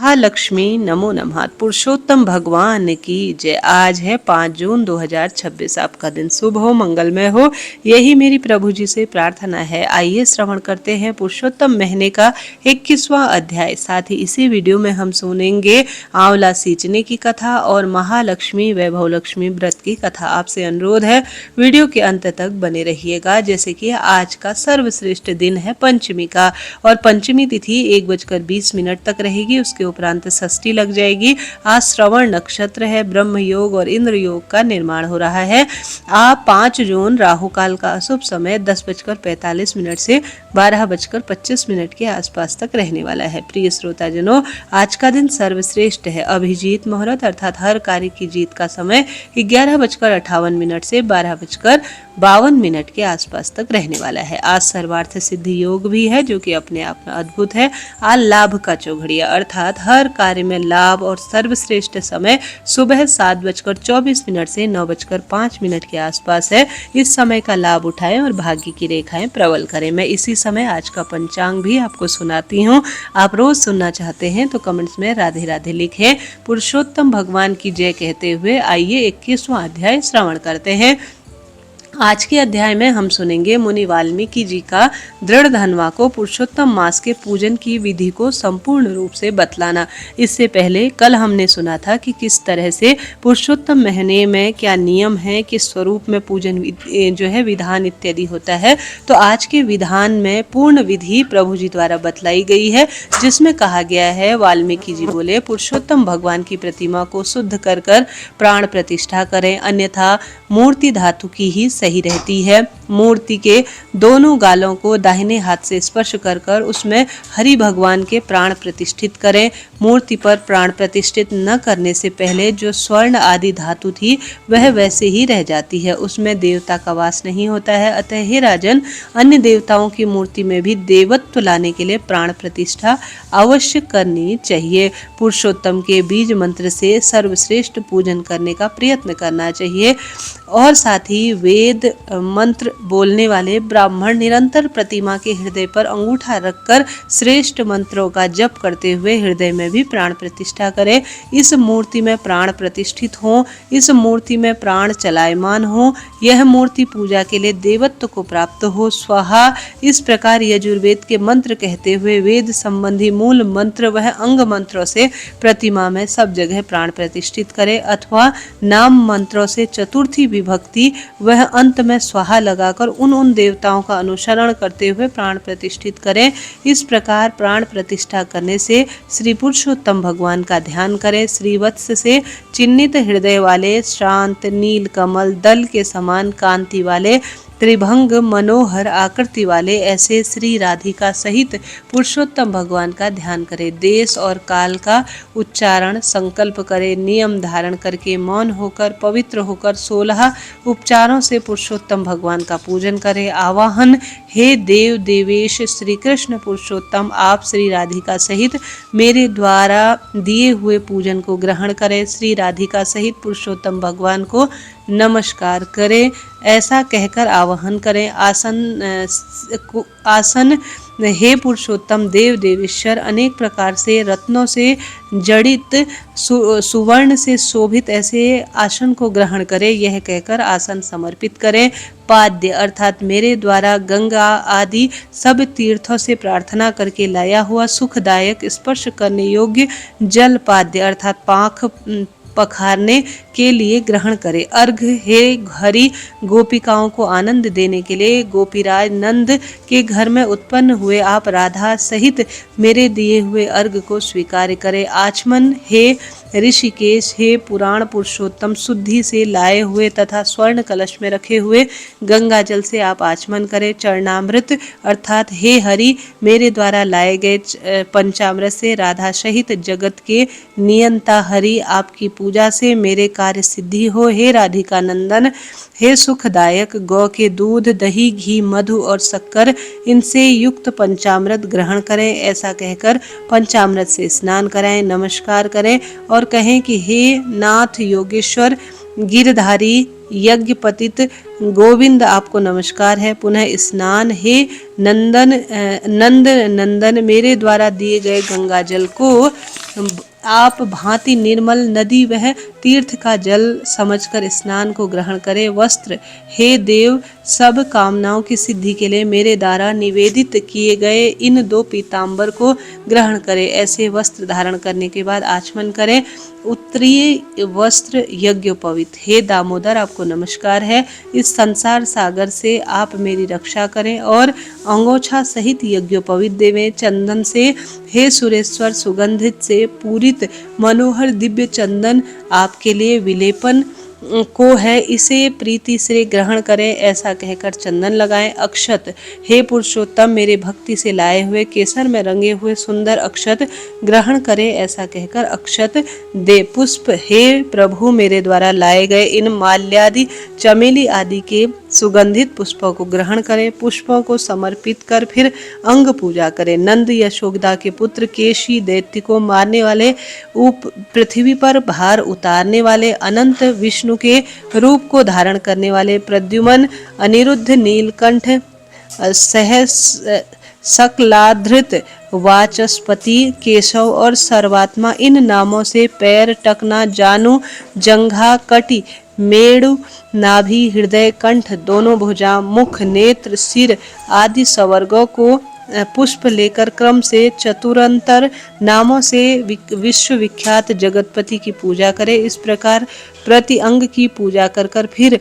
महालक्ष्मी नमो नमः। पुरुषोत्तम भगवान की जय। आज है 5 जून 2026। आपका दिन शुभ हो, मंगलमय हो, यही मेरी प्रभु जी से प्रार्थना है। आइए श्रवण करते हैं पुरुषोत्तम महीने का 21वां अध्याय। साथ ही इसी वीडियो में हम सुनेंगे आंवला सींचने की कथा और महालक्ष्मी वैभव लक्ष्मी व्रत की कथा। आपसे अनुरोध है वीडियो के अंत तक बने रहिएगा। जैसे कि आज का सर्वश्रेष्ठ दिन है पंचमी का, और पंचमी तिथि 1:20 तक रहेगी। उसके उपरांत षष्ठी लग जाएगी। आज श्रवण नक्षत्र है। ब्रह्म योग और इंद्र योग का निर्माण हो रहा है। आप 5 जून राहु काल का अशुभ समय 10:45 से 12:25 के आसपास तक रहने वाला है। प्रिय श्रोताजनों, आज का दिन सर्वश्रेष्ठ है। अभिजीत मुहूर्त अर्थात हर कार्य की जीत का समय 11:58 से 12:52 के आसपास तक रहने वाला है। आज सर्वार्थ सिद्धि योग भी है, जो कि अपने आप में अद्भुत है। आज लाभ का चौघड़िया अर्थात हर कार्य में लाभ और सर्वश्रेष्ठ समय सुबह 7:24 से 9:05 के आसपास है। इस समय का लाभ उठाएं और भाग्य की रेखाएं प्रबल करें। मैं इसी समय आज का पंचांग भी आपको सुनाती हूँ। आप रोज सुनना चाहते हैं तो कमेंट्स में राधे राधे लिखें। पुरुषोत्तम भगवान की जय कहते हुए आइए 21वां अध्याय श्रवण करते हैं। आज के अध्याय में हम सुनेंगे मुनि वाल्मीकि जी का दृढ़ धनवा को पुरुषोत्तम मास के पूजन की विधि को संपूर्ण रूप से बतलाना। इससे पहले कल हमने सुना था कि किस तरह से पुरुषोत्तम महीने में क्या नियम है, किस स्वरूप में पूजन जो है विधान इत्यादि होता है। तो आज के विधान में पूर्ण विधि प्रभु जी द्वारा बतलाई गई है, जिसमें कहा गया है, वाल्मीकि जी बोले, पुरुषोत्तम भगवान की प्रतिमा को शुद्ध कर प्राण प्रतिष्ठा करें, अन्यथा मूर्ति धातु की ही सही रहती है। मूर्ति के दोनों गालों को दाहिने हाथ से स्पर्श कर उसमें हरि भगवान के प्राण प्रतिष्ठित करें। मूर्ति पर प्राण प्रतिष्ठित न करने से पहले जो स्वर्ण आदि धातु थी वह वैसे ही रह जाती है, उसमें देवता का वास नहीं होता है। अतः हे राजन, अन्य देवताओं की मूर्ति में भी देवत्व लाने के लिए प्राण प्रतिष्ठा अवश्य करनी चाहिए। पुरुषोत्तम के बीज मंत्र से सर्वश्रेष्ठ पूजन करने का प्रयत्न करना चाहिए। और साथ ही वेद मंत्र बोलने वाले ब्राह्मण निरंतर प्रतिमा के हृदय पर अंगूठा रखकर श्रेष्ठ मंत्रों का जप करते हुए हृदय में भी प्राण प्रतिष्ठा करें। इस मूर्ति में प्राण प्रतिष्ठित हो, इस मूर्ति में प्राण चलायमान हो, यह मूर्ति पूजा के लिए देवत्व को प्राप्त हो। स्वाहा, इस प्रकार यजुर्वेद के मंत्र कहते हुए वेद संबंधी मूल मंत्र वह अंग मंत्रों से प्रतिमा में सब जगह प्राण प्रतिष्ठित करे, अथवा नाम मंत्रों से चतुर्थी विभक्ति वह अंत में स्वाहा लगाकर उन देवताओं का अनुसरण करते हुए प्राण प्रतिष्ठित करें। इस प्रकार प्राण प्रतिष्ठा करने से श्री पुरुषोत्तम भगवान का ध्यान करें। श्रीवत्स से चिन्हित हृदय वाले, शांत नील कमल दल के समान कांति वाले, त्रिभंग मनोहर आकृति वाले ऐसे श्री राधिका सहित पुरुषोत्तम भगवान का ध्यान करें। देश और काल का उच्चारण संकल्प करें। नियम धारण करके मौन होकर पवित्र होकर 16 उपचारों से पुरुषोत्तम भगवान का पूजन करें। आवाहन, हे देव देवेश श्री कृष्ण पुरुषोत्तम, आप श्री राधिका सहित मेरे द्वारा दिए हुए पूजन को ग्रहण करें। श्री राधिका सहित पुरुषोत्तम भगवान को नमस्कार करें। ऐसा कहकर आवाहन करें। आसन, हे पुरुषोत्तम देव देवेश्वर, अनेक प्रकार से रत्नों से जड़ित सुवर्ण से शोभित ऐसे आसन को ग्रहण करें। यह कहकर आसन समर्पित करें। पाद्य अर्थात मेरे द्वारा गंगा आदि सब तीर्थों से प्रार्थना करके लाया हुआ सुखदायक स्पर्श करने योग्य जल पाद्य अर्थात पांख पखारने के लिए ग्रहण करें। अर्घ, हे हरि, गोपिकाओं को आनंद देने के लिए गोपीराज नंद के घर में उत्पन्न हुए आप राधा सहित मेरे दिए हुए अर्घ को स्वीकार करें। आचमन, हे ऋषिकेश, हे पुराण पुरुषोत्तम, शुद्धि से लाए हुए तथा स्वर्ण कलश में रखे हुए गंगा जल से आप आचमन करें। चरणामृत अर्थात हे हरि, मेरे द्वारा लाए गए पंचामृत से राधा सहित जगत के नियंता हरि, आपकी पूजा से मेरे कार्य सिद्धि हो। हे राधिका नंदन, हे सुखदायक, गौ के दूध, दही, घी, मधु और शक्कर इनसे युक्त पंचामृत ग्रहण करें। ऐसा कहकर पंचामृत से स्नान कराएं, नमस्कार करें और कहें कि हे नाथ योगेश्वर, गिरधारी, यज्ञ पतित गोविंद, आपको नमस्कार है। पुनः स्नान, हे नंदन मेरे द्वारा दिए गए गंगा जल को आप भांति निर्मल नदी वह तीर्थ का जल समझकर स्नान को ग्रहण करें। वस्त्र, हे देव, सब कामनाओं की सिद्धि के लिए मेरे द्वारा निवेदित किए गए इन 2 पीताम्बर को ग्रहण करें। ऐसे वस्त्र धारण करने के बाद आचमन करें। उत्तरीय वस्त्र यज्ञोपवीत, हे दामोदर, आपको नमस्कार है। इस संसार सागर से आप मेरी रक्षा करें और अंगोछा सहित यज्ञोपवीत देवें। चंदन से, हे सुरेश्वर, सुगंधित से पूरित मनोहर दिव्य चंदन आपके लिए विलेपन को है, इसे प्रीति से ग्रहण करें। ऐसा कहकर चंदन लगाएं। अक्षत, हे पुरुषोत्तम, मेरे भक्ति से लाए हुए केसर में रंगे हुए सुंदर अक्षत ग्रहण करें। ऐसा कहकर अक्षत दे। पुष्प, हे प्रभु, मेरे द्वारा लाए गए इन माल्यादि, चमेली आदि के सुगंधित पुष्पों को ग्रहण करें। पुष्पों को समर्पित कर फिर अंग पूजा करें। नंद यशोदा के पुत्र केशी दैत्य को मारने वाले, पृथ्वी पर भार उतारने वाले, अनंत विष्णु के रूप को धारण करने वाले प्रद्युमन, अनिरुद्ध, नीलकंठ, सकलाधृत, वाचस्पति, केशव और सर्वात्मा, इन नामों से पैर, टकना, जानु, जंघा, कटी, मेरु, नाभि, हृदय, कंठ, दोनों भुजा, मुख, नेत्र, सिर आदि सवर्गों को पुष्प लेकर क्रम से चतुरंतर नामों से विश्व विख्यात जगतपति की पूजा करें। इस प्रकार प्रति अंग की पूजा कर कर फिर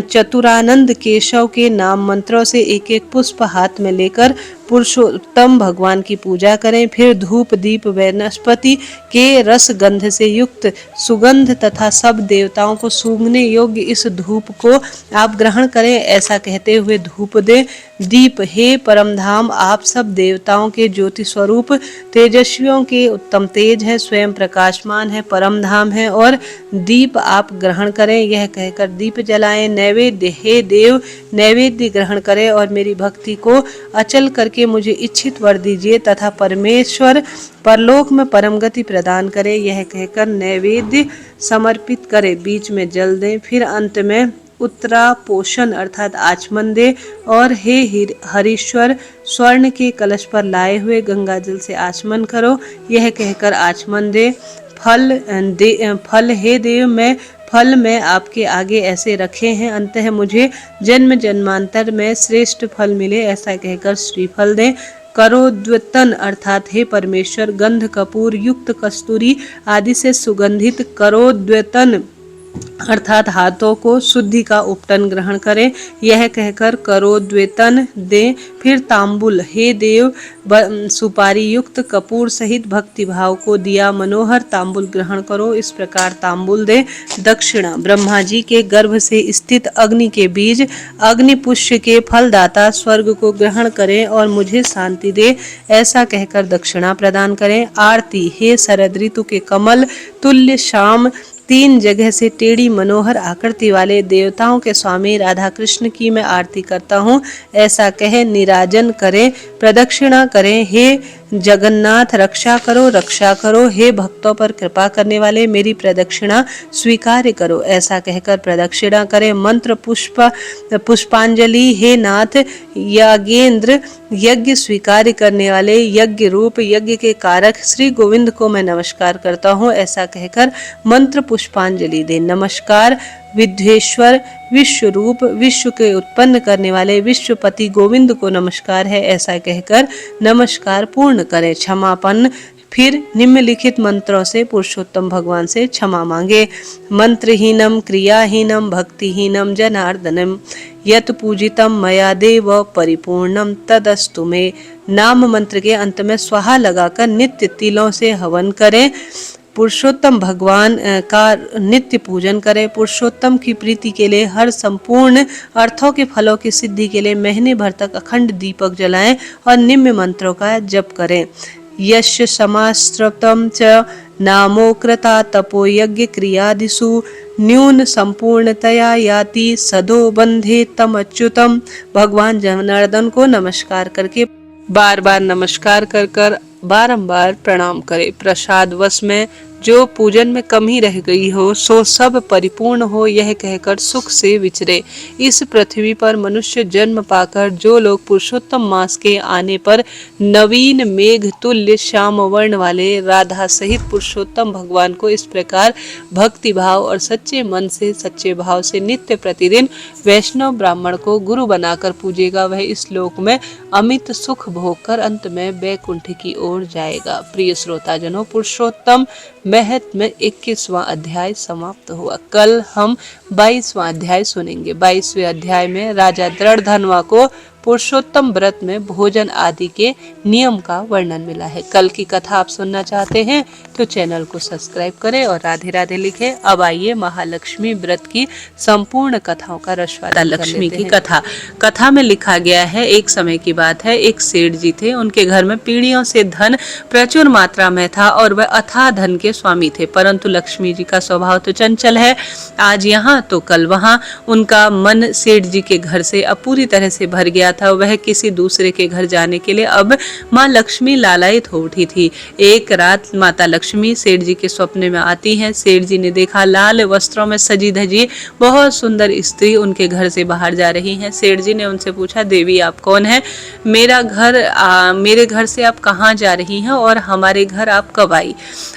चतुरानंद केशव के नाम मंत्रों से एक एक पुष्प हाथ में लेकर पुरुषोत्तम भगवान की पूजा करें। फिर धूप, दीप, वनस्पति के रस गंध से युक्त सुगंध तथा सब देवताओं को सूंघने योग्य इस धूप को आप ग्रहण करें। ऐसा कहते हुए धूप दें। दीप, हे परमधाम, आप सब देवताओं के ज्योति स्वरूप तेजस्वियों के उत्तम तेज है, स्वयं प्रकाशमान है, परमधाम है और दीप आप ग्रहण करें। यह कहकर दीप जलाएं। नैवेद्य, हे देव, नैवेद्य ग्रहण करें और मेरी भक्ति को अचल करके मुझे इच्छित वर दीजिए तथा परमेश्वर परलोक में परम गति प्रदान करे। यह कहकर नैवेद्य समर्पित करे, बीच में जल दें, फिर अंत में उत्तरापोषण अर्थात आचमन दे और हे हरीश्वर, स्वर्ण के कलश पर लाए हुए गंगा जल से आचमन करो। यह कहकर आचमन दे। फल, हे देव, मैं फल में आपके आगे ऐसे रखे हैं, अंततः मुझे जन्म जन्मांतर में श्रेष्ठ फल मिले। ऐसा कहकर श्रीफल दें। करोद्वतन अर्थात हे परमेश्वर, गंध कपूर युक्त कस्तूरी आदि से सुगंधित करोद्वतन अर्थात हाथों को शुद्धि का उपटन ग्रहण करें। यह कहकर करोद्वेतन दें। फिर तांबुल, हे देव, सुपारी युक्त कपूर सहित भक्ति भाव को दिया मनोहर तांबुल ग्रहण करो। इस प्रकार तांबुल दे। दक्षिणा, ब्रह्मा जी के गर्भ से स्थित अग्नि के बीज, अग्नि पुष्य के फलदाता स्वर्ग को ग्रहण करें और मुझे शांति दे। ऐसा कहकर दक्षिणा प्रदान करें। आरती, हे शरद ऋतु के कमल तुल्य श्याम, 3 जगह से टेढ़ी मनोहर आकृति वाले देवताओं के स्वामी राधा कृष्ण की मैं आरती करता हूँ। ऐसा कह निराजन करें, प्रदक्षिणा करें। हे जगन्नाथ, रक्षा करो, रक्षा करो। हे भक्तों पर कृपा करने वाले, मेरी प्रदक्षिणा स्वीकार करो। ऐसा कहकर प्रदक्षिणा करें। मंत्र पुष्पांजलि, हे नाथ यागेंद्र, यज्ञ स्वीकार करने वाले, यज्ञ रूप, यज्ञ के कारक श्री गोविंद को मैं नमस्कार करता हूँ। ऐसा कहकर मंत्र पुष्पांजलि दे। नमस्कार विद्वेश्वर, विश्व रूप, विश्व के उत्पन्न करने वाले विश्वपति गोविंद को नमस्कार है। ऐसा कहकर नमस्कार पूर्ण करें। क्षमापन्न, फिर निम्नलिखित मंत्रों से पुरुषोत्तम भगवान से क्षमा मांगे। मंत्रहीनम क्रियाहीनम भक्तिहीनम जनार्दनम यत पूजितम मया देव परिपूर्णम तदस्तु मे। नाम मंत्र के अंत में स्वाहा लगाकर नित्य तिलों से हवन करें। पुरुषोत्तम भगवान का नित्य पूजन करें। पुरुषोत्तम की प्रीति के लिए हर संपूर्ण अर्थों के फलों की सिद्धि के लिए महीने भर तक अखंड दीपक जलाएं और निम्न मंत्रों का जप करें। यश समास्त्रतम च नामोकृता तपो यज्ञ क्रियादिषु न्यून संपूर्णतया याति सदो बंधे तम अच्युतम। भगवान जनार्दन को नमस्कार करके बार बार नमस्कार कर बारंबार प्रणाम करें। प्रसाद वश में जो पूजन में कमी रह गई हो सो सब परिपूर्ण हो, यह कहकर सुख से विचरे। इस पृथ्वी पर मनुष्य जन्म पाकर जो लोग पुरुषोत्तम मास के आने पर नवीन मेघ तुल्य श्याम वर्ण वाले राधा सहित पुरुषोत्तम भगवान को इस प्रकार भक्ति भाव और सच्चे मन से सच्चे भाव से नित्य प्रतिदिन वैष्णव ब्राह्मण को गुरु बनाकर पूजेगा, वह इस लोक में अमित सुख भोग कर अंत में वैकुंठ की ओर जाएगा। प्रिय श्रोताजनों, पुरुषोत्तम महत्व में 21वां अध्याय समाप्त हुआ। कल हम 22वां अध्याय सुनेंगे। 22वें अध्याय में राजा दृढ़धनवा को पुरुषोत्तम व्रत में भोजन आदि के नियम का वर्णन मिला है। कल की कथा आप सुनना चाहते हैं तो चैनल को सब्सक्राइब करें और राधे राधे लिखें। अब आइए महालक्ष्मी व्रत की संपूर्ण कथाओं का रसवादन लक्ष्मी की कथा में लिखा गया है। एक समय की बात है, एक सेठ जी थे। उनके घर में पीढ़ियों से धन प्रचुर मात्रा में था और वह अथाह धन के स्वामी थे, परंतु लक्ष्मी जी का स्वभाव तो चंचल है, आज यहाँ तो कल वहाँ। उनका मन सेठ जी के घर से अब पूरी तरह से भर गया था। वह किसी दूसरे के घर जाने के लिए अब माँ लक्ष्मी लालायित हो उठी थी। एक रात माता लक्ष्मी सेठ जी के स्वप्न में आती हैं। सेठ जी ने देखा लाल वस्त्रों में सजी धजी बहुत सुंदर स्त्री उनके घर से बाहर जा रही हैं। सेठ जी ने उनसे पूछा, देवी आप कौन है? मेरे घर से आप कहाँ जा रही हैं और हमारे घर आप कब आई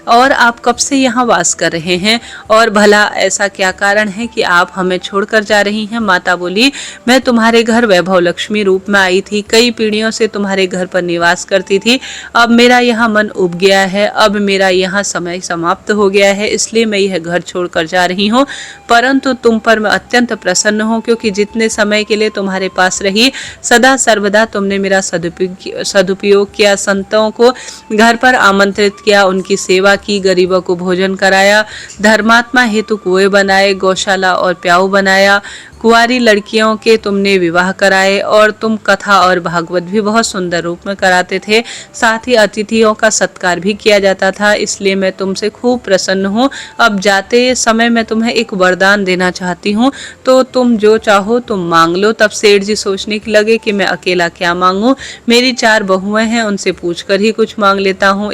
और आप कब से यहाँ वास कर रहे हैं और भला ऐसा क्या कारण है कि आप हमें छोड़कर जा रही हैं? माता बोली, मैं तुम्हारे घर वैभव लक्ष्मी रूप में आई थी, कई पीढ़ियों से तुम्हारे घर पर निवास करती थी। अब मेरा यहाँ मन उब गया है, अब मेरा यहाँ समय समाप्त हो गया है, इसलिए मैं यह घर छोड़कर जा रही हूँ। परंतु तुम पर मैं अत्यंत प्रसन्न हूँ, क्योंकि जितने समय के लिए तुम्हारे पास रही सदा सर्वदा तुमने मेरा सदुपयोग किया, संतों को घर पर आमंत्रित किया, उनकी सेवा की, गरीबों को भोजन कराया, धर्मात्मा हेतु कुएं बनाए, गौशाला और प्याऊ बनाया, कुंवारी लड़कियों के तुमने विवाह कराए और तुम कथा और भागवत भी बहुत सुंदर रूप में कराते थे। साथ ही अतिथियों का सत्कार भी किया जाता था, इसलिए मैं तुमसे खूब प्रसन्न हूँ। अब जाते समय मैं तुम्हें एक वरदान देना चाहती हूँ, तो तुम जो चाहो तुम मांग लो। तब सेठ जी सोचने के लगे कि मैं अकेला क्या मांगूं, मेरी 4 बहुएं हैं, उनसे पूछकर ही कुछ मांग लेता हूँ।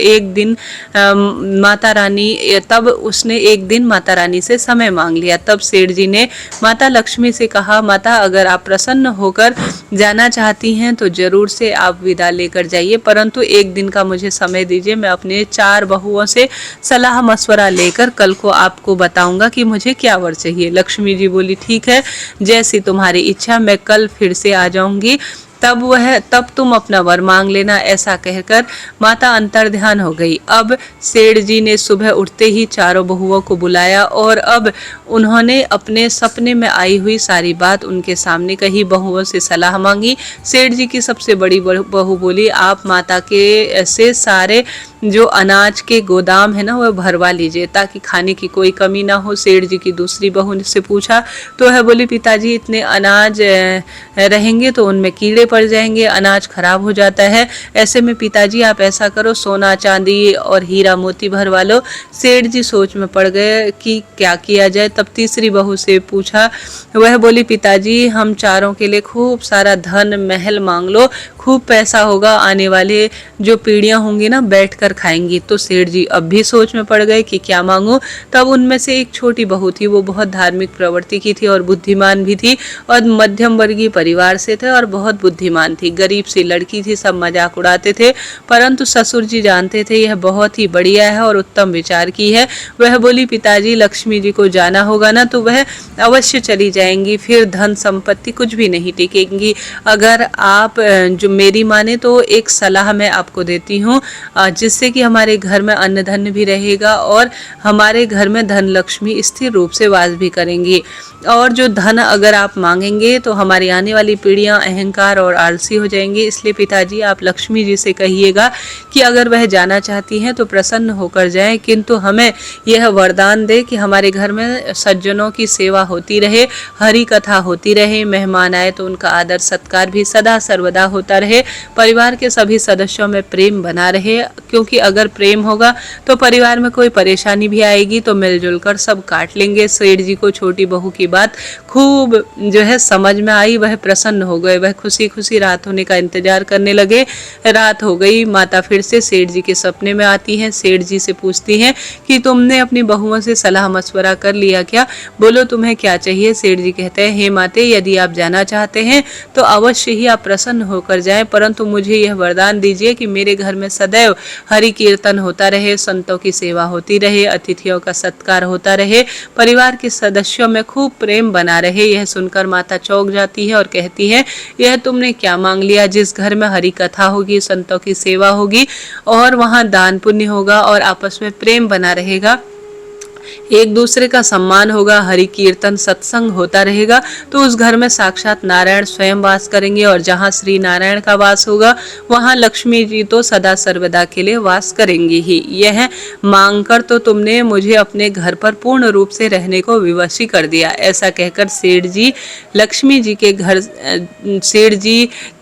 तब उसने एक दिन माता रानी से समय मांग लिया। तब सेठ जी ने माता लक्ष्मी से कहा, माता अगर आप प्रसन्न होकर जाना चाहती हैं तो जरूर से आप विदा लेकर जाइए, परंतु एक दिन का मुझे समय दीजिए, मैं अपने 4 बहुओं से सलाह मशवरा लेकर कल को आपको बताऊंगा कि मुझे क्या वर चाहिए। लक्ष्मी जी बोली, ठीक है, जैसी तुम्हारी इच्छा, मैं कल फिर से आ जाऊंगी, तब तुम अपना वर मांग लेना। ऐसा कहकर माता अंतर्ध्यान हो गई। अब सेठ जी ने सुबह उठते ही 4 बहुओं को बुलाया और अब उन्होंने अपने सपने में आई हुई सारी बात उनके सामने कही, बहुओं से सलाह मांगी। सेठ जी की सबसे बड़ी बहू बोली, आप माता के से सारे जो अनाज के गोदाम है ना वह भरवा लीजिए ताकि खाने की कोई कमी ना हो। सेठ जी की दूसरी बहू से पूछा तो वह बोली, पिताजी इतने अनाज रहेंगे तो उनमें कीड़े पड़ जाएंगे, अनाज खराब हो जाता है। ऐसे में पिताजी आप ऐसा करो, सोना चांदी और हीरा मोती भरवा लो। सेठ जी सोच में पड़ गए कि क्या किया जाए। तब तीसरी बहू से पूछा, वह बोली, पिताजी हम 4 के लिए खूब सारा धन महल मांग लो, खूब पैसा होगा, आने वाले जो पीढ़ियां होंगी ना बैठकर खाएंगी। तो सेठ जी अब भी सोच में पड़ गए कि क्या मांगूं। तब उनमें से एक छोटी बहू थी, वो बहुत धार्मिक प्रवृत्ति की थी और बुद्धिमान भी थी और मध्यम वर्गीय परिवार से थे और बहुत बुद्धिमान थी। गरीब सी लड़की थी, सब मजाक उड़ाते थे, परंतु ससुर जी जानते थे यह बहुत ही बढ़िया है और उत्तम विचार की है। वह बोली, पिताजी लक्ष्मी जी को जाना होगा ना तो वह अवश्य चली जाएंगी, फिर धन संपत्ति कुछ भी नहीं टिकेंगी। अगर आप जो मेरी माने तो एक सलाह मैं आपको देती हूँ, जिससे कि हमारे घर में अन्न धन भी रहेगा और हमारे घर में धन लक्ष्मी स्थिर रूप से वास भी करेंगी। और जो धन अगर आप मांगेंगे तो हमारी आने वाली पीढ़ियां अहंकार और आलसी हो जाएंगी। इसलिए पिताजी आप लक्ष्मी जी से कहिएगा कि अगर वह जाना चाहती हैं तो प्रसन्न होकर जाएं, किंतु हमें यह वरदान दे कि हमारे घर में सज्जनों की सेवा होती रहे, हरि कथा होती रहे, मेहमान आए तो उनका आदर सत्कार भी सदा सर्वदा होता रहे, परिवार के सभी सदस्यों में प्रेम बना रहे, क्योंकि अगर प्रेम होगा तो परिवार में कोई परेशानी भी आएगी तो मिलजुल कर सब काट लेंगे। सेठ जी को छोटी बहू की बात खूब जो है समझ में आई, वह प्रसन्न हो गए, वह खुशी खुशी रात होने का इंतजार करने लगे। रात हो गई, माता फिर से सेठ जी के सपने में आती हैं। सेठ जी से पूछती हैं कि तुमने अपनी बहुओं से सलाह मशवरा कर लिया क्या, बोलो तुम्हें क्या चाहिए। सेठ जी कहते हैं, हे माते, यदि आप जाना चाहते हैं तो अवश्य ही आप प्रसन्न होकर जाएं, परंतु मुझे यह वरदान दीजिए कि मेरे घर में सदैव हरि कीर्तन होता रहे, संतों की सेवा होती रहे, अतिथियों का सत्कार होता रहे, परिवार के सदस्यों में खूब प्रेम बना रहे। यह सुनकर माता चौंक जाती है और कहती है, यह तुमने क्या मांग लिया। जिस घर में हरि कथा होगी, संतों की सेवा होगी और वहां दान पुण्य होगा और आपस में प्रेम बना रहेगा, एक दूसरे का सम्मान होगा, हरि कीर्तन सत्संग होता रहेगा, तो उस घर में साक्षात नारायण स्वयं वास करेंगे। और जहाँ श्री नारायण का वास होगा वहाँ लक्ष्मी जी तो सदा सर्वदा के लिए वास करेंगी ही। यह मांगकर तो तुमने मुझे अपने घर पर पूर्ण रूप से रहने को विवशी कर दिया। ऐसा कहकर सेठ जी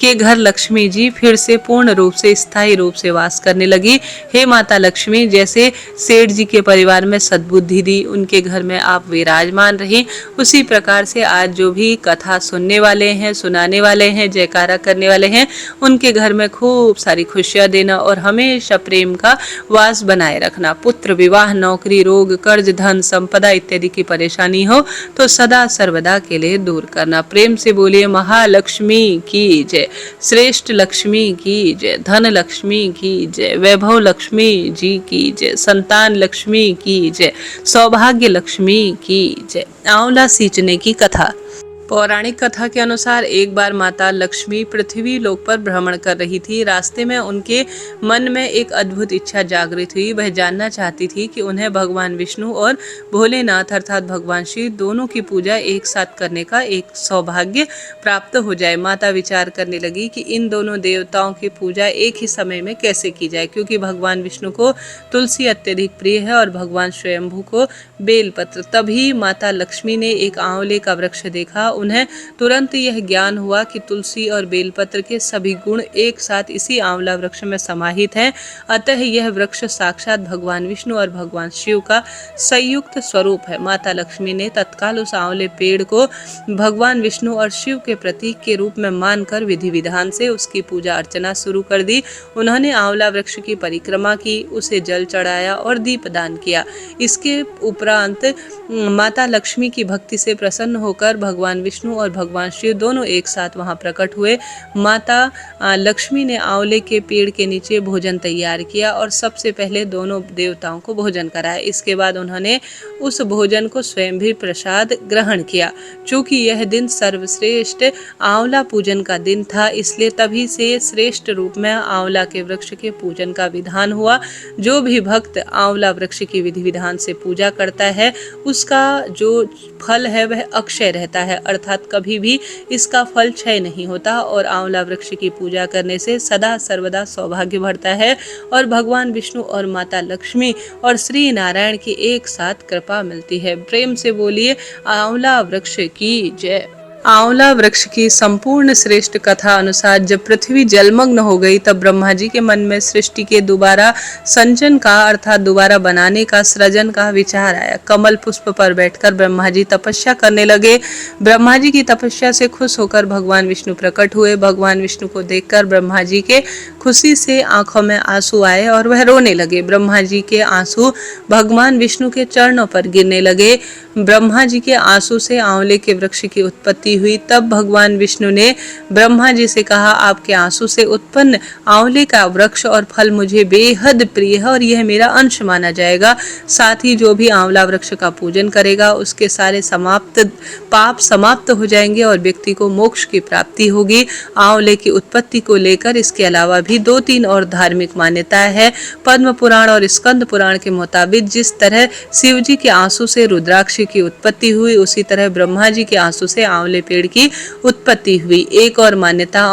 के घर लक्ष्मी जी फिर से पूर्ण रूप से स्थायी रूप से वास करने लगी। हे माता लक्ष्मी, जैसे सेठ जी के परिवार में सद्बुद्धि दी, उनके घर में आप विराजमान रही, उसी प्रकार से आज जो भी कथा सुनने वाले हैं, सुनाने वाले हैं, जयकारा करने वाले हैं, उनके घर में खूब सारी खुशियां देना और हमेशा प्रेम का वास बनाए रखना। पुत्र, विवाह, नौकरी, रोग, कर्ज, धन, संपदा इत्यादि की परेशानी हो तो सदा सर्वदा के लिए दूर करना। प्रेम से बोलिए महालक्ष्मी की जय, श्रेष्ठ लक्ष्मी की जय, धन लक्ष्मी की जय, वैभव लक्ष्मी जी की जय, संतान लक्ष्मी की जय, सौभाग्य लक्ष्मी की जय। आंवला सींचने की कथा। पौराणिक कथा के अनुसार एक बार माता लक्ष्मी पृथ्वी लोक पर भ्रमण कर रही थी। रास्ते में उनके मन में एक अद्भुत इच्छा जागृत हुई। वह जानना चाहती थी कि उन्हें भगवान विष्णु और भोलेनाथ अर्थात भगवान शिव दोनों की पूजा एक साथ करने का एक सौभाग्य प्राप्त हो जाए। माता विचार करने लगी कि इन दोनों देवताओं की पूजा एक ही समय में कैसे की जाए, क्योंकि भगवान विष्णु को तुलसी अत्यधिक प्रिय है और भगवान स्वयंभू को बेलपत्र। तभी माता लक्ष्मी ने एक आंवले का वृक्ष देखा। उन्हें तुरंत यह ज्ञान हुआ कि तुलसी और बेलपत्र के सभी गुण एक साथ इसी आंवला वृक्ष में समाहित हैं, अतः यह वृक्ष साक्षात भगवान विष्णु और भगवान शिव का संयुक्त स्वरूप है। माता लक्ष्मी ने तत्काल उस आंवले पेड़ को भगवान विष्णु और शिव के प्रतीक के रूप में मानकर विधि विधान से उसकी पूजा अर्चना शुरू कर दी। उन्होंने आंवला वृक्ष की परिक्रमा की, उसे जल चढ़ाया और दीपदान किया। इसके उपरांत माता लक्ष्मी की भक्ति से प्रसन्न होकर भगवान विष्णु और भगवान शिव दोनों एक साथ वहां प्रकट हुए। माता लक्ष्मी ने आंवले के पेड़ के नीचे भोजन तैयार किया और सबसे पहले दोनों देवताओं को भोजन कराया। इसके बाद उन्होंने उस भोजन को स्वयं भी प्रसाद ग्रहण किया। चूंकि यह दिन सर्वश्रेष्ठ आंवला पूजन का दिन था, इसलिए तभी से श्रेष्ठ रूप में आंवला के वृक्ष के पूजन का विधान हुआ। जो भी भक्त आंवला वृक्ष की विधि विधान से पूजा करता है, उसका जो फल है वह अक्षय रहता है, अर्थात कभी भी इसका फल क्षय नहीं होता। और आंवला वृक्ष की पूजा करने से सदा सर्वदा सौभाग्य बढ़ता है और भगवान विष्णु और माता लक्ष्मी और श्री नारायण की एक साथ कृपा मिलती है। प्रेम से बोलिए आंवला वृक्ष की जय। आंवला वृक्ष की संपूर्ण श्रेष्ठ कथा अनुसार जब पृथ्वी जलमग्न हो गई तब ब्रह्मा जी के मन में सृष्टि के दोबारा संचन का अर्थात दोबारा बनाने का, सृजन का विचार आया। कमल पुष्प पर बैठकर ब्रह्मा जी तपस्या करने लगे। ब्रह्मा जी की तपस्या से खुश होकर भगवान विष्णु प्रकट हुए। भगवान विष्णु को देखकर ब्रह्मा जी के खुशी से आंखों में आंसू आए और वह रोने लगे। ब्रह्मा जी के आंसू भगवान विष्णु के चरणों पर गिरने लगे। ब्रह्मा जी के आंसू से आंवले के वृक्ष की उत्पत्ति हुई। तब भगवान विष्णु ने ब्रह्मा जी से कहा, आपके आंसू से उत्पन्न आंवले का वृक्ष और फल मुझे बेहद प्रिय है और यह मेरा अंश माना जाएगा। साथ ही जो भी आंवला वृक्ष का पूजन करेगा उसके सारे पाप समाप्त हो जाएंगे और व्यक्ति को मोक्ष की प्राप्ति होगी। आंवले की उत्पत्ति को लेकर इसके अलावा भी 2-3 और धार्मिक मान्यताएं है। पद्म पुराण और स्कंद पुराण के मुताबिक जिस तरह शिव जी के आंसू से रुद्राक्ष की उत्पत्ति हुई, उसी तरह ब्रह्मा जी के आंसू से आंवले पेड़ की उत्पत्ति हुई। एक और मान्यता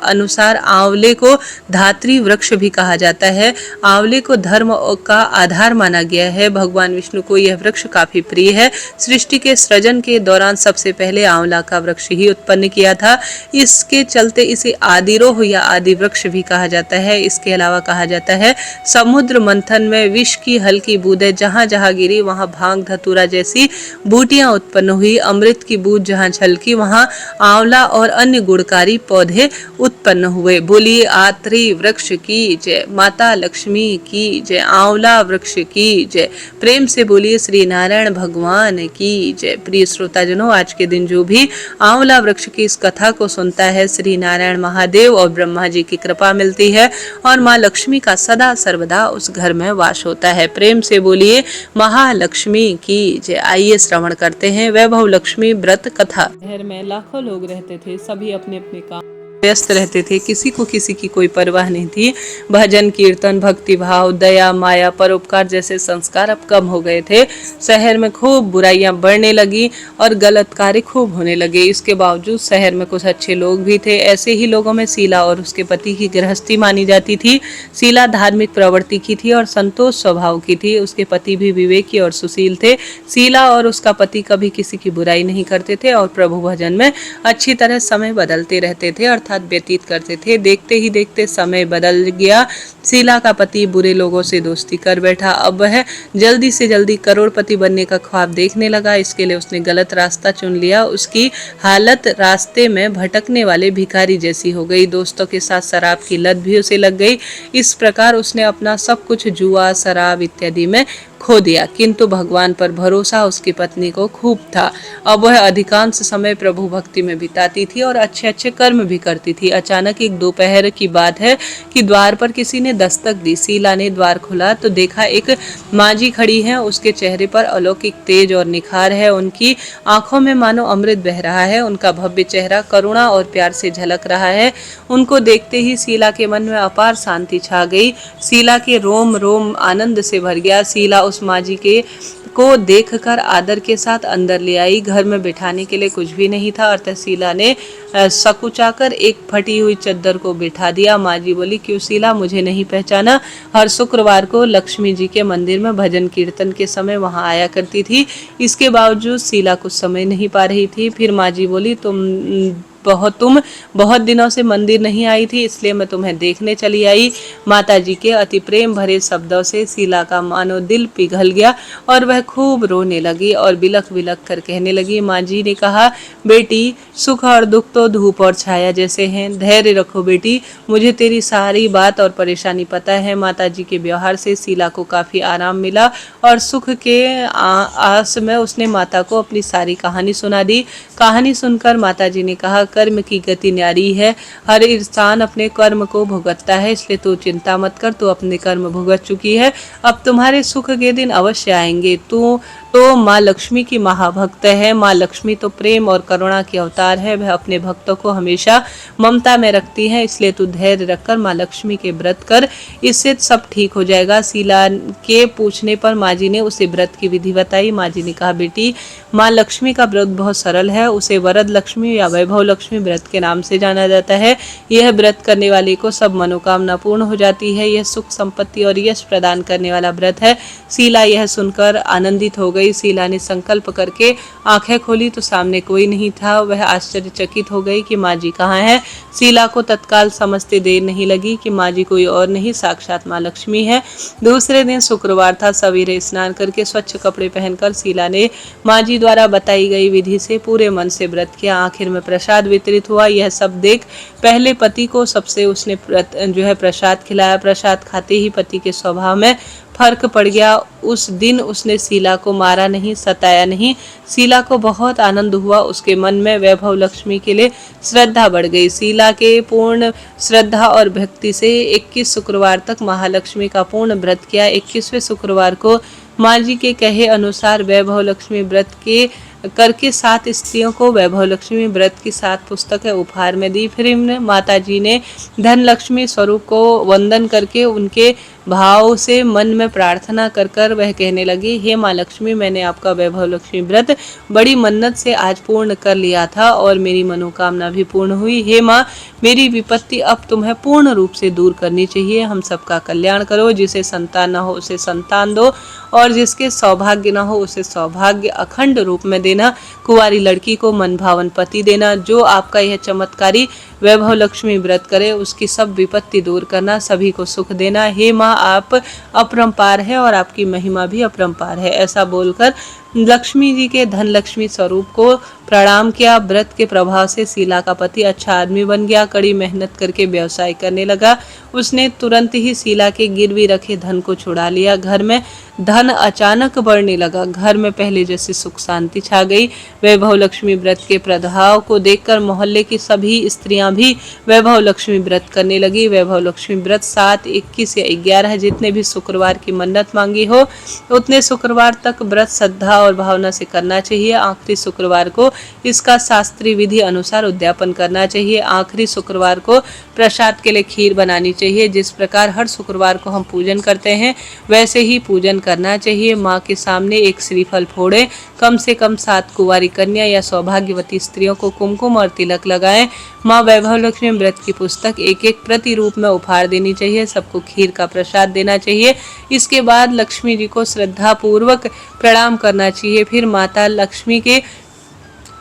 अनुसार आंवले को धात्री वृक्ष भी कहा जाता है। आंवले को धर्म का आधार माना गया है। भगवान विष्णु को यह वृक्ष काफी प्रिय है। सृष्टि के सृजन के दौरान सबसे पहले आंवला का वृक्ष ही उत्पन्न किया था। इसके चलते इसे आदिरोह या आदि वृक्ष भी कहा जाता है। इसके अलावा कहा जाता है समुद्र मंथन में विष की हल्की बूंदें जहां जहां गिरी वहां भांग धतूरा जैसी बूटियां उत्पन्न हुई। अमृत की बूंद जहां छलकी वहां आंवला और अन्य गुणकारी पौधे उत्पन्न हुए। बोलिए आत्री वृक्ष की जय, माता लक्ष्मी की जय, आंवला वृक्ष की जय। प्रेम से बोलिए श्री नारायण भगवान की जय। प्रिय श्रोताजनों, आज के दिन जो भी आंवला वृक्ष की इस कथा को सुनता है, श्री नारायण महादेव और ब्रह्मा जी की कृपा मिलती है और माँ लक्ष्मी का सदा सर्वदा उस घर में वास होता है। प्रेम से बोलिए महालक्ष्मी की जय। आइए श्रवण करते हैं वैभव लक्ष्मी व्रत कथा। शहर में लाखों लोग रहते थे, सभी अपने अपने काम व्यस्त रहते थे, किसी को किसी की कोई परवाह नहीं थी। भजन कीर्तन, भक्ति भाव, दया, माया, परोपकार जैसे संस्कार अब कम हो गए थे। शहर में खूब बुराइयां बढ़ने लगी और गलत कार्य खूब होने लगे। इसके बावजूद शहर में कुछ अच्छे लोग भी थे। ऐसे ही लोगों में शीला और उसके पति की गृहस्थी मानी जाती थी। शीला धार्मिक प्रवृत्ति की थी और संतोष स्वभाव की थी। उसके पति भी विवेकी और सुशील थे। शीला और उसका पति कभी किसी की बुराई नहीं करते थे और प्रभु भजन में अच्छी तरह समय बदलते रहते थे अर्थात व्यतीत करते थे। देखते ही देखते समय बदल गया। शीला का पति बुरे लोगों से दोस्ती कर बैठा। अब वह जल्दी से जल्दी करोड़पति बनने का ख्वाब देखने लगा। इसके लिए उसने गलत रास्ता चुन लिया। उसकी हालत रास्ते में भटकने वाले भिखारी जैसी हो गई। दोस्तों के साथ शराब की लत भी उसे लग गई। इस प्रकार उसने अपना सब कुछ जुआ, शराब इत्यादि में खो दिया। किंतु भगवान पर भरोसा उसकी पत्नी को खूब था। अब वह अधिकांश समय प्रभु भक्ति में बिताती थी और अच्छे अच्छे कर्म भी करती थी। अचानक एक दोपहर की बात है कि द्वार पर किसी ने दस्तक दी। शीला ने द्वार खोला तो देखा एक मांझी खड़ी है। उसके चेहरे पर अलौकिक तेज और निखार है। उनकी आंखों में मानो अमृत बह रहा है। उनका भव्य चेहरा करुणा और प्यार से झलक रहा है। उनको देखते ही शीला के मन में अपार शांति छा गई। शीला के रोम रोम आनंद से भर गया। शीला उस मांझी को देखकर आदर के साथ अंदर ले आई। घर में बिठाने के लिए कुछ भी नहीं था। अतः शीला ने सकुचाकर एक फटी हुई चद्दर को बिठा दिया। मांझी बोली, क्यों शीला, मुझे नहीं पहचाना? हर शुक्रवार को लक्ष्मी जी के मंदिर में भजन कीर्तन के समय वहां आया करती थी। इसके बावजूद शीला कुछ समय नहीं पा रही थी। फिर मांझी बोली, तुम बहुत दिनों से मंदिर नहीं आई थी, इसलिए मैं तुम्हें देखने चली आई। माता जी के अति प्रेम भरे शब्दों से शीला का मानो दिल पिघल गया और वह खूब रोने लगी और बिलख बिलख कर कहने लगी। माँ जी ने कहा, बेटी, सुख और दुख तो धूप और छाया जैसे हैं। धैर्य रखो बेटी, मुझे तेरी सारी बात और परेशानी पता है। माता जी के व्यवहार से शीला को काफी आराम मिला और सुख के आस में उसने माता को अपनी सारी कहानी सुना दी। कहानी सुनकर माता जी ने कहा, कर्म की गति न्यारी है। हर इंसान अपने कर्म को भुगतता है, इसलिए तू चिंता मत कर। तू अपने कर्म भुगत चुकी है, अब तुम्हारे सुख के दिन अवश्य आएंगे। तू तो माँ लक्ष्मी की महाभक्त है। माँ लक्ष्मी तो प्रेम और करुणा की अवतार है। वह अपने भक्तों को हमेशा ममता में रखती है, इसलिए तू धैर्य रखकर माँ लक्ष्मी के व्रत कर, इससे सब ठीक हो जाएगा। शीला के पूछने पर माँ जी ने उसे व्रत की विधि बताई। माँ जी ने कहा, बेटी, माँ लक्ष्मी का व्रत बहुत सरल है। उसे वरद लक्ष्मी या वैभव लक्ष्मी व्रत के नाम से जाना जाता है। यह व्रत करने वाले को सब मनोकामना पूर्ण हो जाती है। यह सुख, संपत्ति और यश प्रदान करने वाला व्रत है। शीला यह सुनकर आनंदित हो गई। शीला ने संकल्प करके आंखें खोली तो सामने कोई नहीं था। वह आश्चर्यचकित हो गई कि माँ जी कहाँ है। शीला को तत्काल समझते देर नहीं लगी कि माँ जी कोई और नहीं, साक्षात माँ लक्ष्मी है। दूसरे दिन शुक्रवार था। सवेरे स्नान करके स्वच्छ कपड़े पहनकर शीला ने माँ जी द्वारा बताई गई विधि से पूरे मन से व्रत किया। आखिर में प्रसाद वितरित हुआ। यह सब देख पहले पति को सबसे उसने प्रसाद खिलाया। प्रसाद खाते ही पति के स्वभाव में फर्क पड़ गया। उस दिन उसने शीला को मारा नहीं, सताया नहीं। शीला को बहुत आनंद हुआ। उसके मन में वैभव लक्ष्मी के लिए श्रद्धा बढ़ गई। शीला के पूर्ण श्रद्धा और भक्ति से 21 शुक्रवार तक महालक्ष्मी का पूर्ण व्रत किया। 21वें शुक्रवार को माँ जी के कहे अनुसार वैभव लक्ष्मी व्रत के करके 7 स्त्रियों को वैभव लक्ष्मी व्रत की 7 पुस्तकें उपहार में दी। फिर माता जी ने धन लक्ष्मी स्वरूप को वंदन करके उनके भाव से मन में प्रार्थना कर कर वह कहने लगी, हे माँ लक्ष्मी, मैंने आपका वैभव लक्ष्मी व्रत बड़ी मन्नत से आज पूर्ण कर लिया था और मेरी मनोकामना भी पूर्ण हुई। हे माँ, मेरी विपत्ति अब तुम्हें पूर्ण रूप से दूर करनी चाहिए। हम सबका कल्याण करो। जिसे संतान न हो उसे संतान दो और जिसके सौभाग्य न हो उसे सौभाग्य अखंड रूप में देना। कुंवारी लड़की को मन भावन पति देना। जो आपका यह चमत्कारी वैभव लक्ष्मी व्रत करे उसकी सब विपत्ति दूर करना, सभी को सुख देना। हे माँ, आप अपरंपार है और आपकी महिमा भी अपरंपार है। ऐसा बोलकर लक्ष्मी जी के धन लक्ष्मी स्वरूप को प्रणाम किया। व्रत के प्रभाव से शीला का पति अच्छा आदमी बन गया। कड़ी मेहनत करके व्यवसाय करने लगा। उसने तुरंत ही शीला के गिरवी रखे धन को छुड़ा लिया। घर में धन अचानक बढ़ने लगा। घर में पहले जैसी सुख शांति छा गई। वैभव लक्ष्मी व्रत के प्रभाव को देखकर मोहल्ले की सभी स्त्रियां भी वैभव लक्ष्मी व्रत करने लगी। वैभव लक्ष्मी व्रत 7, 21 या 11 जितने भी शुक्रवार की मन्नत मांगी हो उतने शुक्रवार तक व्रत श्रद्धा और भावना से करना चाहिए। आखिरी शुक्रवार को इसका शास्त्रीय विधि अनुसार उद्यापन करना चाहिए। आखिरी शुक्रवार को प्रसाद के लिए खीर बनानी चाहिए। जिस प्रकार हर शुक्रवार को हम पूजन करते हैं वैसे ही पूजन करना चाहिए। माँ के सामने एक श्रीफल फोड़े। कम से कम 7 कुंवारी कन्या या सौभाग्यवती स्त्रियों को कुमकुम और तिलक लगाएं। माँ वैभव लक्ष्मी व्रत की पुस्तक एक एक प्रति रूप में उपहार देनी चाहिए। सबको खीर का प्रसाद देना चाहिए। इसके बाद लक्ष्मी जी को श्रद्धा पूर्वक प्रणाम करना चाहिए। फिर माता लक्ष्मी के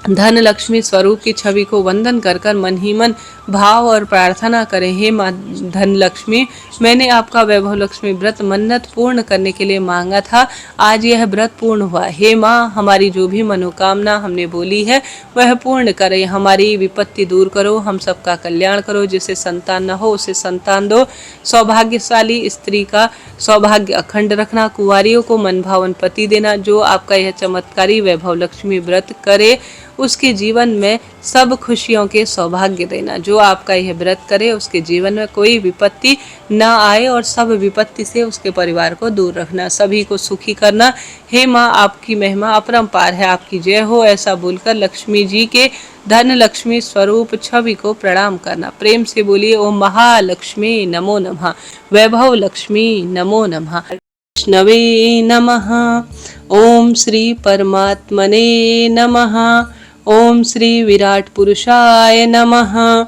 धन लक्ष्मी स्वरूप की छवि को वंदन कर कर मन ही मन भाव और प्रार्थना करें, हे माँ धन लक्ष्मी, मैंने आपका वैभव लक्ष्मी व्रत मन्नत पूर्ण करने के लिए मांगा था। आज यह व्रत पूर्ण हुआ। हे माँ, हमारी जो भी मनोकामना हमने बोली है वह पूर्ण करें। हमारी विपत्ति दूर करो। हम सबका कल्याण करो। जिसे संतान न हो उसे संतान दो। सौभाग्यशाली स्त्री का सौभाग्य अखंड रखना। कुंवारियों को मन भावन पति देना। जो आपका यह चमत्कारी वैभव लक्ष्मी व्रत करे उसके जीवन में सब खुशियों के सौभाग्य देना। जो आपका यह व्रत करे उसके जीवन में कोई विपत्ति न आए और सब विपत्ति से उसके परिवार को दूर रखना, सभी को सुखी करना। हे माँ, आपकी महिमा अपरंपार है, आपकी जय हो। ऐसा बोलकर लक्ष्मी जी के धन लक्ष्मी स्वरूप छवि को प्रणाम करना। प्रेम से बोलिए, ओम महालक्ष्मी नमो नमः, वैभव लक्ष्मी नमो नमः, वैष्णवे नमः, ओम श्री परमात्मने नमः, ओम श्री विराट पुरुषाय नमः,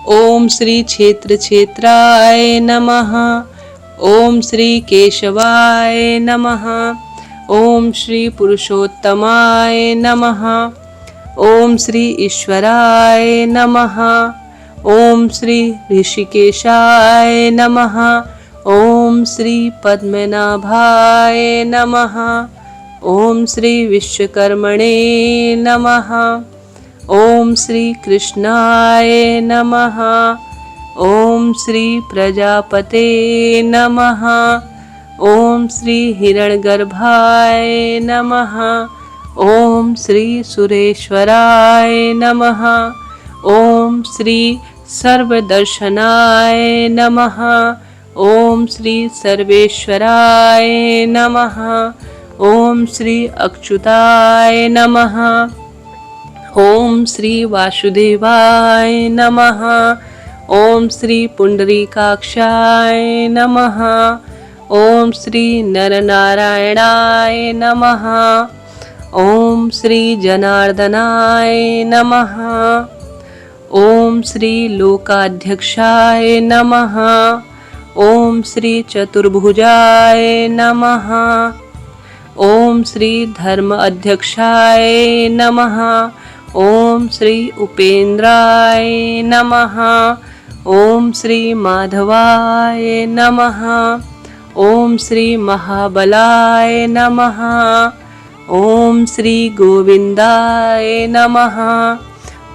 ओम श्री क्षेत्र क्षेत्राय नमः, ओम श्री केशवाय नमः, ओम श्री पुरुषोत्तमाय नमः, ओम श्री ईश्वराय नमः, ओम श्री ऋषिकेशाय नमः, ओम श्री पद्मनाभाय नमः, ओम श्री विश्वकर्मणे नमः, ओम श्री कृष्णाय नमः, ओम श्री प्रजापते नमः, ओम श्री हिरण्यगर्भाय नमः, ओम श्री सुरेश्वराय नमः, ओम श्री सर्वदर्शनाय नमः, ओम श्री सर्वेश्वराय नमः, ओम श्री अच्युताय नमः, ओम श्री वासुदेवाय नमः, ओम श्री पुंडरीकाक्षाय नमः, ओम श्री नरनारायणाय नमः, ओम श्री जनार्दनाय नमः, ओम श्री लोकाध्यक्षाय नमः, ओम श्री चतुर्भुजाय नमः, ओम श्री धर्म अध्यक्षाय नमः, ओम श्री उपेंद्राय नमः, ओम श्री माधवाय नमः, ओम श्री महाबलाय नमः, ओम श्री गोविंदाय नमः,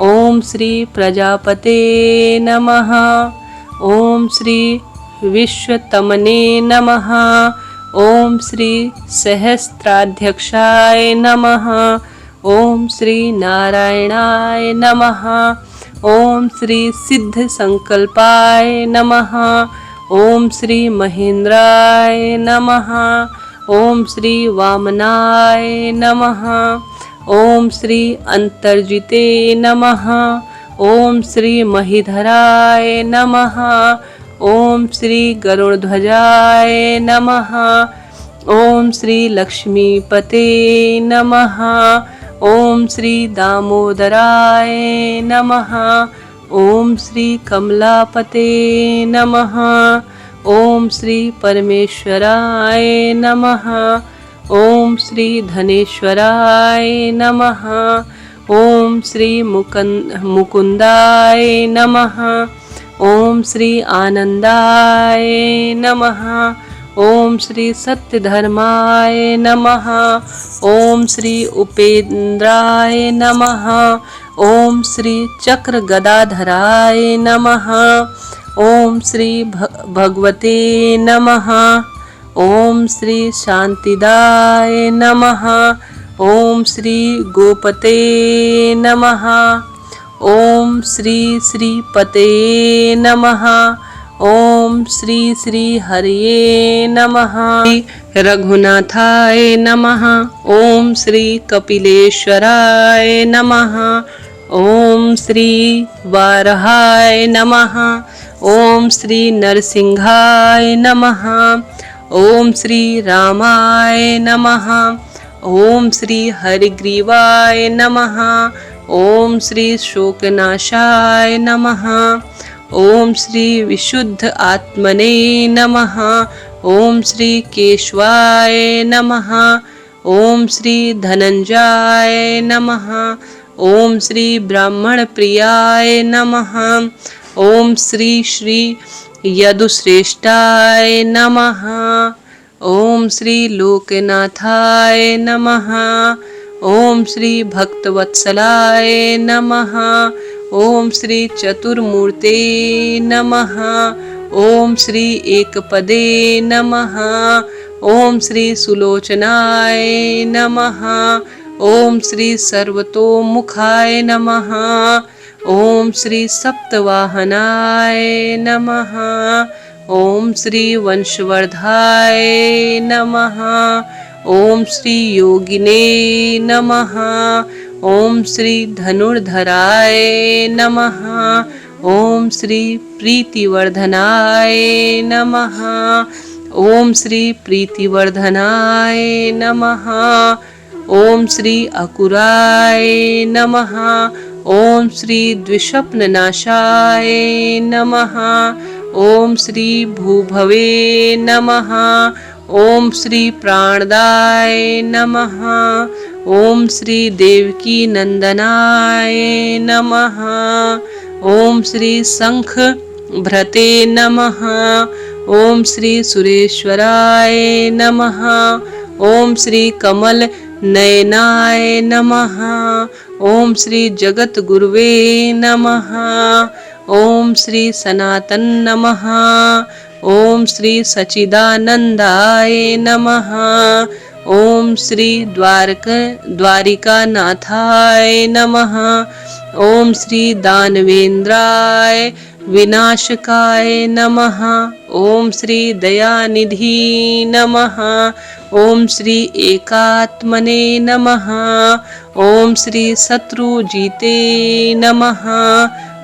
ओम श्री प्रजापते नमः, ओम श्री विश्वतमने नमः, ओम श्री सहस्त्राध्यक्षाय नमः, ओम श्री नारायणाय नमः, ओम श्री सिद्ध संकल्पाय नमः, ओम श्री महेंद्राय नमः, ओम श्री वामनाय नमः, ओम श्री अंतर्जिते नमः, ओम श्री महीधराय नमः, ओम श्री गरुड़ध्वजाय नमः। ओम श्री लक्ष्मीपते नमः। ओम श्री दामोदराय नमः। ओम श्री कमलापते नमः। ओम श्री परमेश्वराय नमः। ओम श्री धनेश्वराय नमः। ओम श्री मुकुंदाय नमः। ओम श्री आनंदाय नमः। ओम श्री सत्यधर्माय नमः। ओम श्री उपेंद्राय नमः। ओम श्री चक्र गदाधराय नमः। ओम श्री भगवते नमः। ओम श्री शांतिदाय नमः। ओम श्री गोपते नमः। ओम श्री श्रीपते नमः। ओम श्री श्री हरिये नमः। रघुनाथाय नमः। ओम श्री कपिलेश्वराय नमः। ओम श्री वारहाय नमः। ओम श्री नरसिंहाय नमः। ओम श्री रामाय नमः। ओम श्री हरिग्रीवाय नमः। ओम श्री शोकनाशाय नमः। ओम श्री विशुद्ध आत्मने नमः। ओम श्री केशवाय नमः। ओम श्री धनंजयाय नमः। ओम श्री ब्राह्मण प्रियाय नमः। ओम श्री श्री यदुश्रेष्ठाय नमः। ओम श्री लोकनाथाय नमः। ओम श्री भक्तवत्सलाय नमः। ओम श्री चतुर्मूर्ते नमः। ओम श्री एकपदे नमः। ओम श्री सुलोचनाय नमः। ओम श्री सर्वतोमुखाय नमः। ओम श्री सप्तवाहनाय नमः। ओम श्री वंशवर्धाय नमः। ओम श्री योगिने नमः। ओम श्री धनुर्धराय नमः। ओम श्री प्रीतिवर्धनाय नमः। ओम श्री प्रीतिवर्धनाय नमः। ओम श्री अकुराय नमः। ओम श्री द्विषप्ननाशाय नमः। ओम श्री भूभवे नमः। ओम श्री प्राणदाय नमः। ओम श्री देवकी नंदनाय नमः। ओम श्री शंख भ्रते नमः। ओम श्री सुरेश्वराय नमः। ओम श्री कमल नयनाय नमः। ओम श्री जगत गुरुवे नमः। ओम श्री सनातन नमः। ओम श्री सचिदानंदाय नमः। ओम श्री द्वारिकानाथाय नमः। ओम श्री दानवेंद्राय विनाशकाय नमः। ओम श्री दयानिधि नमः। ओम श्री एकात्मने नमः। ओम श्री शत्रुजीते नमः।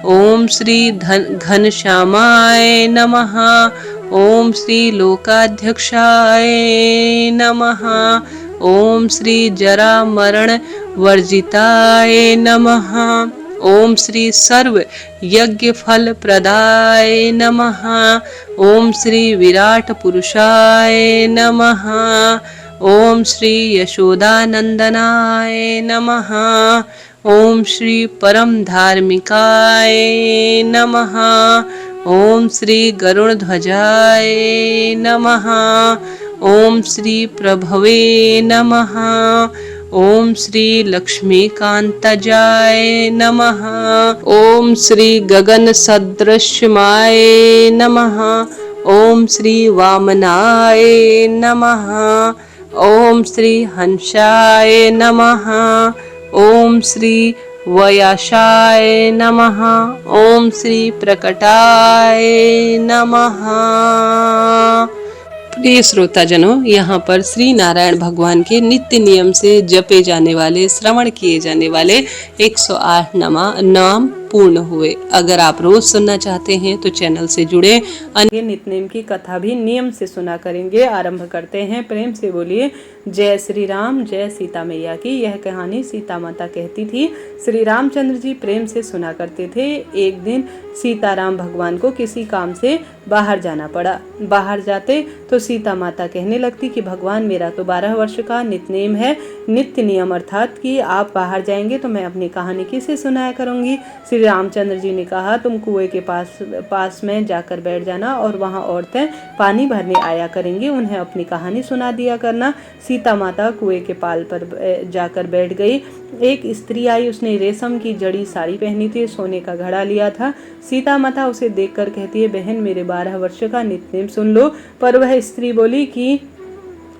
ओम श्री घनश्यामाय नमः। ओम श्री लोकाध्यक्षाय नमः। ओम श्री जरा मरण वर्जिताय नमः। ओम श्री सर्व यज्ञ फल प्रदाय नमः। ओम श्री विराट पुरुषाय नमः। ओम श्री यशोदानंदनाय नमः। ओम श्री परम धार्मिकाय नमः। ओम श्री गरुड़ध्वजाय नमः। ओम श्री प्रभवे नमः। ओम श्री लक्ष्मीकांतजाय नमः। ओम श्री गगन सदृश्यमाय नमः। ओम श्री वामनाय नमः। ओम श्री हंसाय नमः। ओम श्री वयाशाय नमः। ओम श्री प्रकटाय नमः। प्रिय श्रोताजनों, यहाँ पर श्री नारायण भगवान के नित्य नियम से जपे जाने वाले, श्रवण किए जाने वाले 108 नाम पूर्ण हुए। अगर आप रोज सुनना चाहते हैं तो चैनल से जुड़े। अन्य नित्यनेम की कथा भी नियम से सुना करेंगे। आरंभ करते हैं। प्रेम से बोलिए जय श्री राम, जय सीता मैया की। यह कहानी सीता माता कहती थी। श्री रामचंद्र जी प्रेम से सुना करते थे। एक दिन सीताराम भगवान को किसी काम से बाहर जाना पड़ा। बाहर जाते तो सीता माता कहने लगती कि भगवान, मेरा तो 12 वर्ष का नित्यनेम है। नित्य नियम अर्थात कि आप बाहर जाएंगे तो मैं अपनी कहानी किसे सुनाया करूंगी। श्री रामचंद्र जी ने कहा, तुम कुएं के पास में जाकर बैठ जाना और वहां औरतें पानी भरने आया करेंगी, उन्हें अपनी कहानी सुना दिया करना। सीता माता कुएं के पाल पर जाकर बैठ गई। एक स्त्री आई, उसने रेशम की जड़ी साड़ी पहनी थी, सोने का घड़ा लिया था। सीता माता उसे देखकर कहती है, बहन मेरे 12 वर्ष का नित्यनेम सुन लो। पर वह स्त्री बोली कि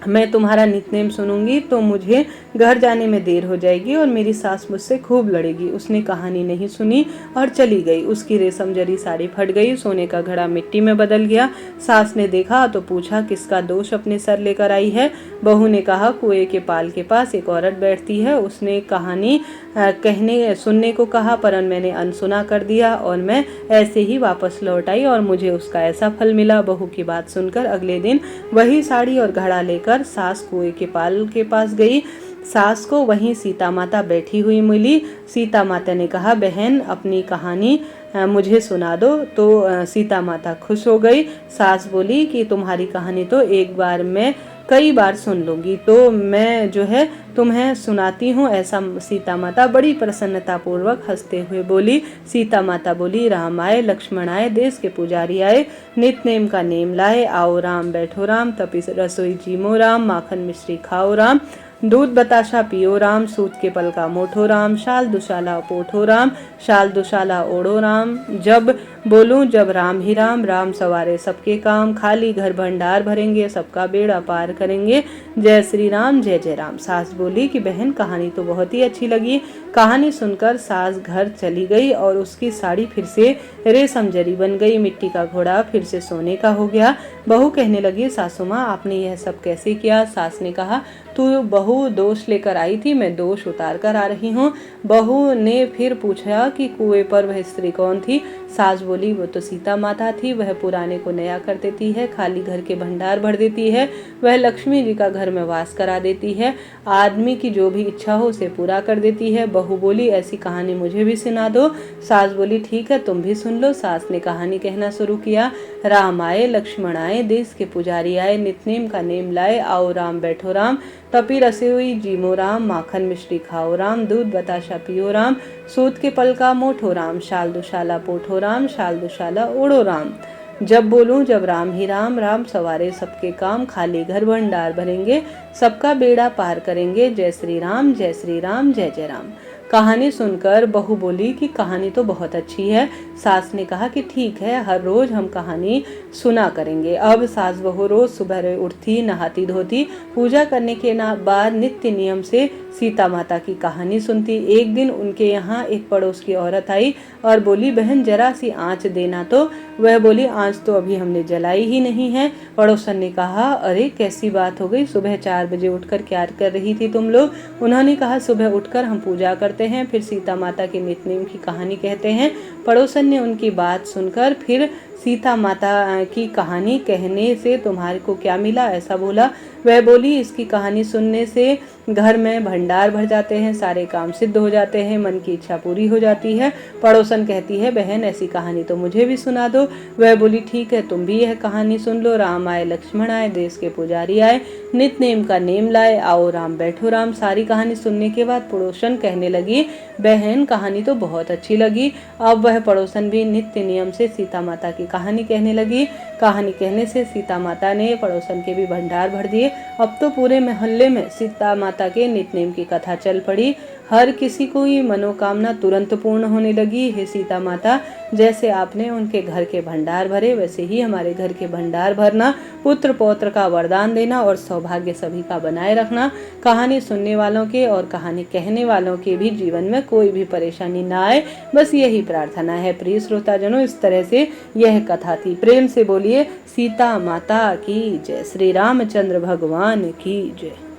मैं तुम्हारा नित्यनेम सुनूंगी तो मुझे घर जाने में देर हो जाएगी और मेरी सास मुझसे खूब लड़ेगी। उसने कहानी नहीं सुनी और चली गई। उसकी रेशम जरी साड़ी फट गई, सोने का घड़ा मिट्टी में बदल गया। सास ने देखा तो पूछा, किसका दोष अपने सर लेकर आई है। बहू ने कहा, कुएं के पाल के पास एक औरत बैठती है, उसने कहानी सुनने को कहा, पर मैंने अनसुना कर दिया और मैं ऐसे ही वापस लौट आई और मुझे उसका ऐसा फल मिला। बहू की बात सुनकर अगले दिन वही साड़ी और घड़ा लेकर सास कुएं के पाल के पास गई। सास को वहीं सीता माता बैठी हुई मिली। सीता माता ने कहा, बहन अपनी कहानी मुझे सुना दो। तो सीता माता खुश हो गई। सास बोली कि तुम्हारी कहानी तो एक बार मैं कई बार सुन लूंगी, तो मैं जो है तुम्हें सुनाती हूँ। ऐसा सीता माता बड़ी प्रसन्नता पूर्वक हंसते हुए बोली। सीता माता बोली, राम आए, लक्ष्मण आए, देश के पुजारी आए, नित्यनेम का नेम लाए, आओ राम बैठो राम, तपी रसोई जीमो राम, माखन मिश्री खाओ राम, दूध बताशा पियो राम, सूत के पल का मोठो राम, शाल दुशाला पोठो राम, शाल दुशाला ओढ़ो राम। जब बोलूं जब राम ही राम, राम सवारे सबके काम, खाली घर भंडार भरेंगे, सबका बेड़ा पार करेंगे, जय श्री राम, जय जय राम। सास बोली कि बहन कहानी तो बहुत ही अच्छी लगी। कहानी सुनकर सास घर चली गई और उसकी साड़ी फिर से रेशम जरी बन गई, मिट्टी का घोड़ा फिर से सोने का हो गया। बहू कहने लगी, सासू माँ आपने यह सब कैसे किया। सास ने कहा, तू बहू दोष लेकर आई थी, मैं दोष उतार कर आ रही हूँ। बहू ने फिर पूछा कि कुएं पर वह स्त्री कौन थी। सास बोली, वो तो सीता माता थी, वह पुराने को नया कर देती है, खाली घर के भंडार भर देती है, वह लक्ष्मी जी का घर में वास करा देती है, आदमी की जो भी इच्छा हो उसे पूरा कर देती है। बहू बोली, ऐसी कहानी मुझे भी सुना दो। सास बोली, ठीक है तुम भी सुन लो। सास ने कहानी कहना शुरू किया। राम आए, लक्ष्मण आए, देश के पुजारी आए, नित्यनेम का नेम लाए, आओ राम बैठो राम, तपी रसोई जीमो राम, माखन मिश्री खाओ राम, दूध बताशा पियो राम, सूत के पल का मोठो राम, शाल दुशाला पोठो राम, शाल दुशाला ओढ़ो राम। जब बोलूं जब राम ही राम, राम सवारे सबके काम, खाली घर भंडार भरेंगे, सबका बेड़ा पार करेंगे, जय श्री राम, जय श्री राम, जय जय राम। कहानी सुनकर बहू बोली कि कहानी तो बहुत अच्छी है। सास ने कहा कि ठीक है, हर रोज हम कहानी सुना करेंगे। अब सास बहू रोज सुबह उठती, नहाती धोती, पूजा करने के बाद नित्य नियम से सीता माता की कहानी सुनती। एक दिन उनके यहाँ एक पड़ोस की औरत आई और बोली, बहन जरा सी आँच देना। तो वह बोली, आँच तो अभी हमने जलाई ही नहीं है। पड़ोसन ने कहा, अरे कैसी बात हो गई, सुबह 4 बजे उठकर क्या कर रही थी तुम लोग। उन्होंने कहा, सुबह उठकर हम पूजा करते हैं, फिर सीता माता के नित्यनेम की कहानी कहते हैं। पड़ोसन ने उनकी बात सुनकर फिर सीता माता की कहानी कहने से तुम्हारे को क्या मिला, ऐसा बोला। वह बोली, इसकी कहानी सुनने से घर में भंडार भर जाते हैं, सारे काम सिद्ध हो जाते हैं, मन की इच्छा पूरी हो जाती है। पड़ोसन कहती है, बहन ऐसी कहानी तो मुझे भी सुना दो। वह बोली, ठीक है तुम भी यह कहानी सुन लो। राम आए, लक्ष्मण आए, देश के पुजारी आए, नित्यनेम का नेम लाए, आओ राम बैठो राम। सारी कहानी सुनने के बाद पड़ोसन कहने लगी, बहन कहानी तो बहुत अच्छी लगी। अब वह पड़ोसन भी नित्य नियम से सीता माता की कहानी कहने लगी। कहानी कहने से सीता माता ने पड़ोसन के भी भंडार भर दिए। अब तो पूरे मोहल्ले में सीता माता के नित्यनेम की कथा चल पड़ी। हर किसी को ये मनोकामना तुरंत पूर्ण होने लगी। हे सीता माता, जैसे आपने उनके घर के भंडार भरे, वैसे ही हमारे घर के भंडार भरना, पुत्र पौत्र का वरदान देना और सौभाग्य सभी का बनाए रखना। कहानी सुनने वालों के और कहानी कहने वालों के भी जीवन में कोई भी परेशानी ना आए, बस यही प्रार्थना है। प्रिय श्रोताजनों, इस तरह से यह कथा थी। प्रेम से बोलिए सीता माता की जय, श्री रामचंद्र भगवान की जय।